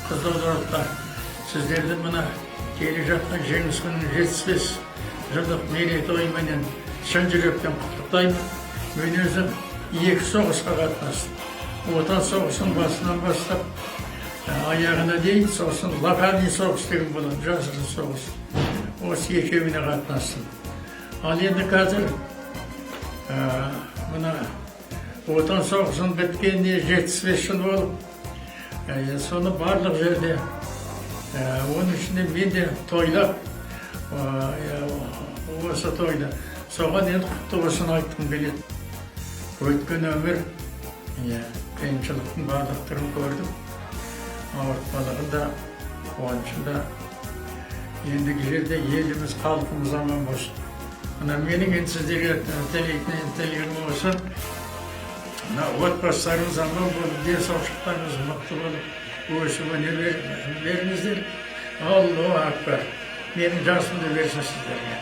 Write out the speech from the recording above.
Қызылорда, сіздерді мына келе жатқан жеңіс күнінің 75 жылдық мерейтойыменен шын жүректен құттықтаймын. Мен өзім 2 соғысқа қатынастым. Отан соғысының басынан бастап аяғына дейін, сосын локальный соғыс деген болады, жасырын соғыс. Осы екеуіне қатынастым. Ал енді қазір мына отан соғысының біткеніне 75 жыл болып, соны барлық жерде, оның ішінде мен де тойлап, осы тойда соған енді құтты болсын айтқым келеді. Өткен өмір, қиыншылықтың барлық түрін көрдім. Ауыртпалығында, қуанышында, ендігі жерде еліміз, халқымыз аман болсын. Мына менің енді сіздерге тілегім осы, мына отбасыларыңыз аман болып, денсаулықтарыңыз мықты болып, өсіп өне беріңіздер. Аллаху акбар. Менің жасымды берсін сіздерге.